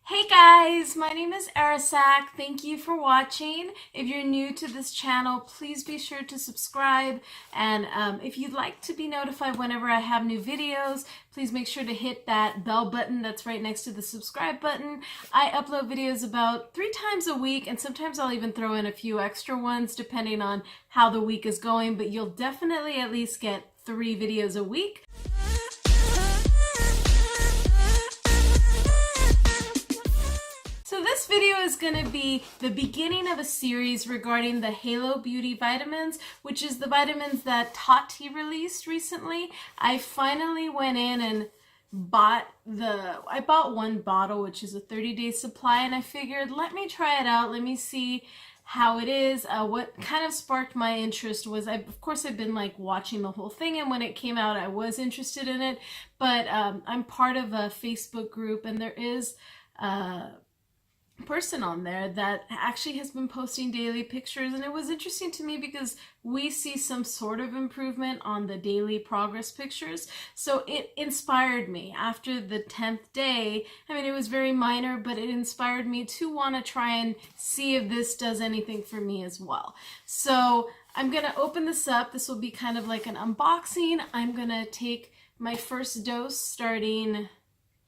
Hey guys, my name is Arusak. Thank you for watching. If you're new to this channel, please be sure to subscribe. And if you'd like to be notified whenever I have new videos, please make sure to hit that bell button that's right next to the subscribe button. I upload videos about 3 times a week, and sometimes I'll even throw in a few extra ones depending on how the week is going, but you'll definitely at least get 3 videos a week. So this video is going to be the beginning of a series regarding the Halo Beauty vitamins, which is the vitamins that Tati released recently. I finally went in and bought one bottle, which is a 30-day supply, and I figured, let me try it out. Let me see how it is. What kind of sparked my interest was, of course, I've been like watching the whole thing, and when it came out, I was interested in it, but I'm part of a Facebook group, and there is person on there that actually has been posting daily pictures, and it was interesting to me because we see some sort of improvement on the daily progress pictures, so it inspired me. After the 10th day, I mean, it was very minor, but it inspired me to want to try and see if this does anything for me as well. So I'm gonna open this up. This will be kind of like an unboxing. I'm gonna take my first dose starting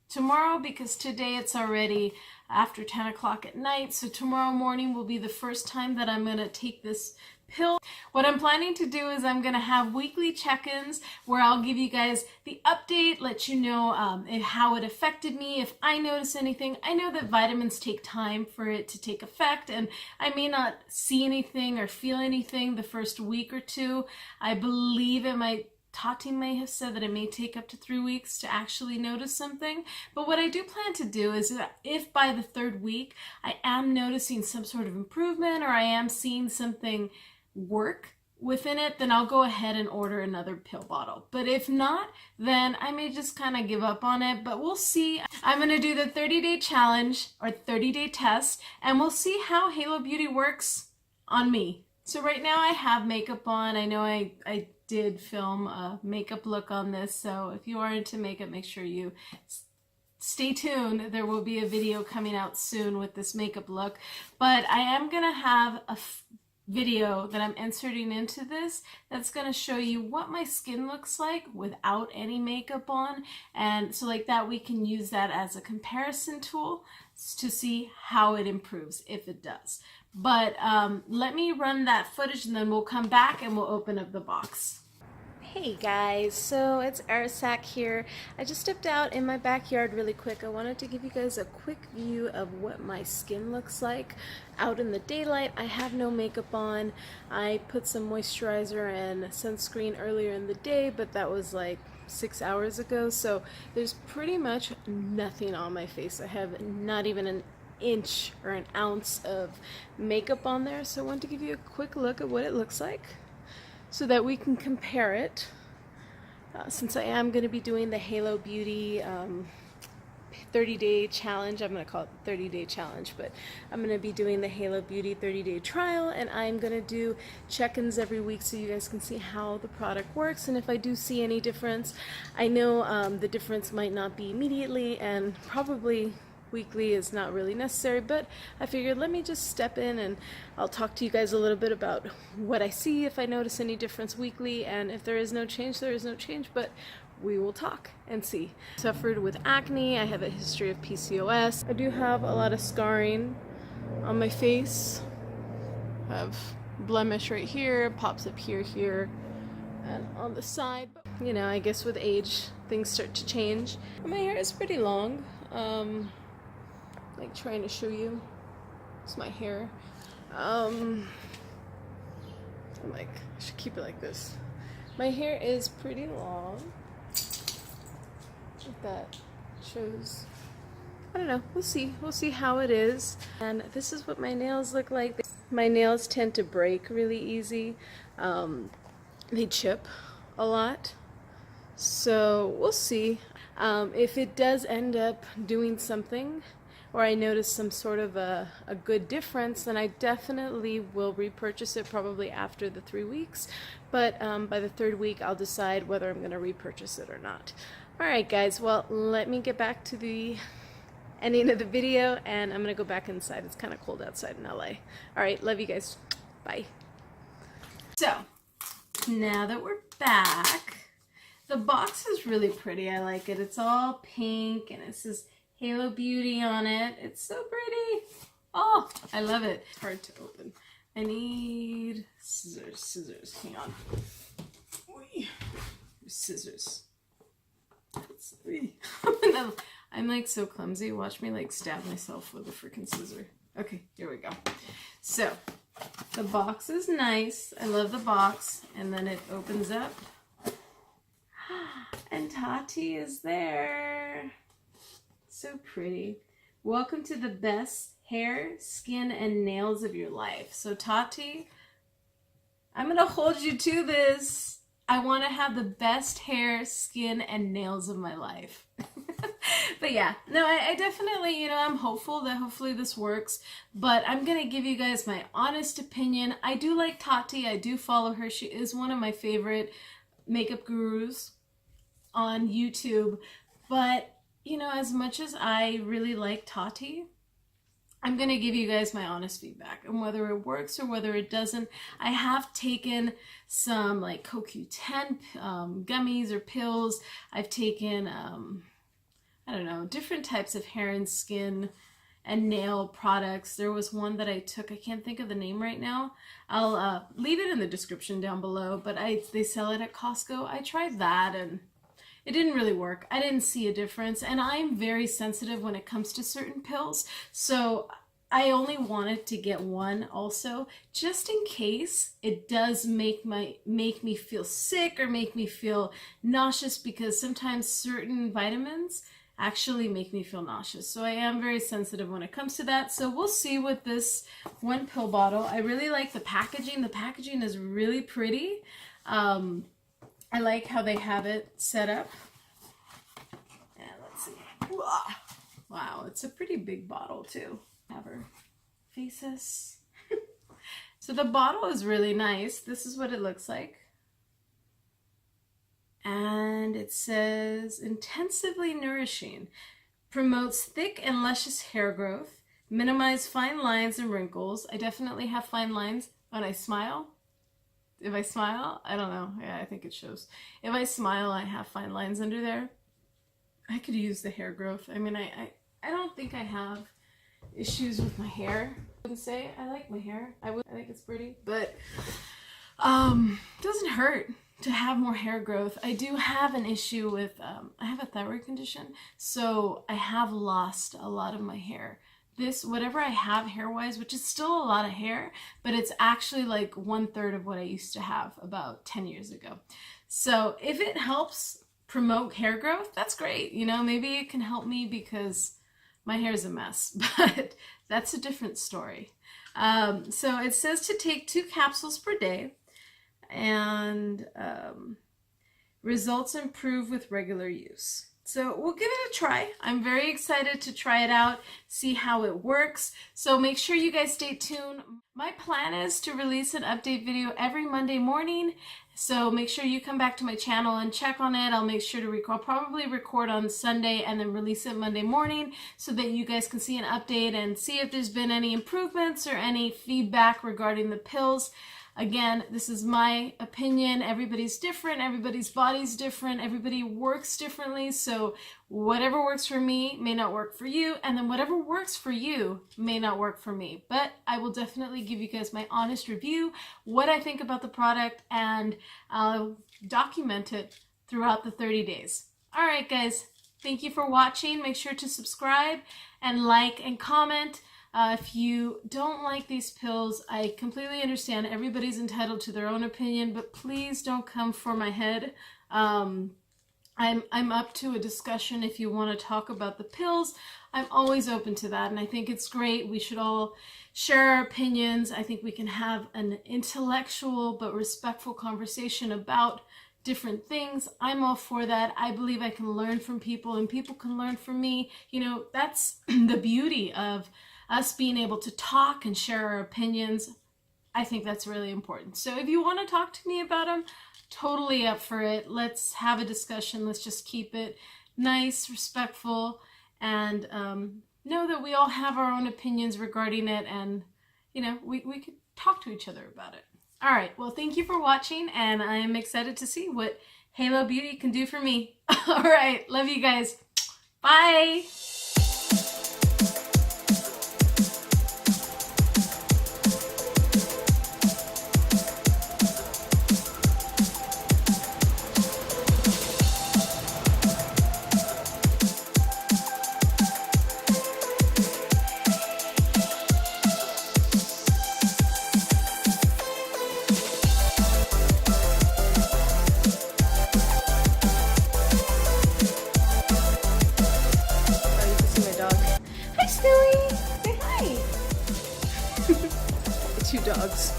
tomorrow because today it's already after 10 o'clock at night, so tomorrow morning will be the first time that I'm going to take this pill. What I'm planning to do is I'm going to have weekly check-ins where I'll give you guys the update, let you know how it affected me, if I notice anything. I know that vitamins take time for it to take effect, and I may not see anything or feel anything the first week or two. I believe Tati may have said that it may take up to 3 weeks to actually notice something. But what I do plan to do is that if by the 3rd week I am noticing some sort of improvement, or I am seeing something work within it, then I'll go ahead and order another pill bottle. But if not, then I may just kind of give up on it, but we'll see. I'm going to do the 30-day challenge or 30-day test, and we'll see how Halo Beauty works on me. So right now I have makeup on. I know I did film a makeup look on this, so if you are into makeup, make sure you stay tuned. There will be a video coming out soon with this makeup look, but I am gonna have a video that I'm inserting into this that's going to show you what my skin looks like without any makeup on, and so like that we can use that as a comparison tool to see how it improves, if it does. But let me run that footage and then we'll come back and we'll open up the box. Hey guys, so it's Arusak here. I just stepped out in my backyard really quick. I wanted to give you guys a quick view of what my skin looks like out in the daylight. I have no makeup on. I put some moisturizer and sunscreen earlier in the day, but that was like 6 hours ago, so there's pretty much nothing on my face. I have not even an inch or an ounce of makeup on there, so I want to give you a quick look at what it looks like, so that we can compare it. Since I am going to be doing the Halo Beauty 30-day challenge, I'm going to call it 30-day challenge, but I'm going to be doing the Halo Beauty 30-day trial, and I'm going to do check-ins every week so you guys can see how the product works, and if I do see any difference. I know the difference might not be immediately, and probably weekly is not really necessary, but I figured let me just step in and I'll talk to you guys a little bit about what I see, if I notice any difference weekly, and if there is no change, there is no change, but we will talk and see. I suffered with acne, I have a history of PCOS, I do have a lot of scarring on my face. I have blemish right here, pops up here, and on the side. But, you know, I guess with age things start to change. My hair is pretty long. Like trying to show you, it's my hair. I'm like, I should keep it like this. My hair is pretty long. If that shows, I don't know, we'll see how it is. And this is what my nails look like. My nails tend to break really easy. They chip a lot, so we'll see. If it does end up doing something, or I notice some sort of a good difference, then I definitely will repurchase it, probably after the 3 weeks. But by the 3rd week, I'll decide whether I'm going to repurchase it or not. Alright guys, well, let me get back to the ending of the video, and I'm gonna go back inside. It's kind of cold outside in LA. All right, love you guys. Bye. So, now that we're back, the box is really pretty. I like it. It's all pink, and it says Halo Beauty on it. It's so pretty. Oh, I love it. It's hard to open. I need scissors. Hang on. Scissors. I'm like so clumsy. Watch me like stab myself with a freaking scissor. Okay, here we go. So, the box is nice. I love the box. And then it opens up. And Tati is there. So pretty. Welcome to the best hair, skin, and nails of your life. So Tati, I'm going to hold you to this. I want to have the best hair, skin, and nails of my life. But yeah, no, I definitely, you know, I'm hopeful that hopefully this works. But I'm going to give you guys my honest opinion. I do like Tati. I do follow her. She is one of my favorite makeup gurus on YouTube. But, you know, as much as I really like Tati, I'm going to give you guys my honest feedback on whether it works or whether it doesn't. I have taken some like CoQ10 gummies or pills. I've taken, I don't know, different types of hair and skin and nail products. There was one that I took, I can't think of the name right now. I'll leave it in the description down below, but they sell it at Costco. I tried that and it didn't really work. I didn't see a difference, and I'm very sensitive when it comes to certain pills, so I only wanted to get one also, just in case it does make me feel sick or make me feel nauseous, because sometimes certain vitamins actually make me feel nauseous. So I am very sensitive when it comes to that. So we'll see with this one pill bottle. I really like the packaging. The packaging is really pretty. I like how they have it set up. And let's see. Wow, it's a pretty big bottle too. Have her face us. So the bottle is really nice. This is what it looks like. And it says, intensively nourishing, promotes thick and luscious hair growth, minimize fine lines and wrinkles. I definitely have fine lines when I smile. If I smile, I don't know. Yeah, I think it shows. If I smile, I have fine lines under there. I could use the hair growth. I mean, I don't think I have issues with my hair. I wouldn't say I like my hair. I think it's pretty, but it doesn't hurt to have more hair growth. I do have an issue with, I have a thyroid condition, so I have lost a lot of my hair. This, whatever I have hair-wise, which is still a lot of hair, but it's actually like 1/3 of what I used to have about 10 years ago. So if it helps promote hair growth, that's great. You know, maybe it can help me because my hair is a mess, but that's a different story. So it says to take 2 capsules per day, and results improve with regular use. So we'll give it a try. I'm very excited to try it out, see how it works. So make sure you guys stay tuned. My plan is to release an update video every Monday morning. So make sure you come back to my channel and check on it. I'll make sure to record, probably record on Sunday and then release it Monday morning so that you guys can see an update and see if there's been any improvements or any feedback regarding the pills. Again, this is my opinion. Everybody's different. Everybody's body's different. Everybody works differently. So whatever works for me may not work for you. And then whatever works for you may not work for me. But I will definitely give you guys my honest review, what I think about the product, and I'll document it throughout the 30 days. All right, guys. Thank you for watching. Make sure to subscribe and like and comment. If you don't like these pills, I completely understand. Everybody's entitled to their own opinion, but please don't come for my head. I'm up to a discussion if you want to talk about the pills. I'm always open to that, and I think it's great. We should all share our opinions. I think we can have an intellectual but respectful conversation about different things. I'm all for that. I believe I can learn from people, and people can learn from me. You know, that's the beauty of us being able to talk and share our opinions. I think that's really important. So if you want to talk to me about them, totally up for it. Let's have a discussion. Let's just keep it nice, respectful, and know that we all have our own opinions regarding it, and we could talk to each other about it. All right, well, thank you for watching, and I am excited to see what Halo Beauty can do for me. All right, love you guys. Bye. Hi, Stewie. Say hi. 2 dogs.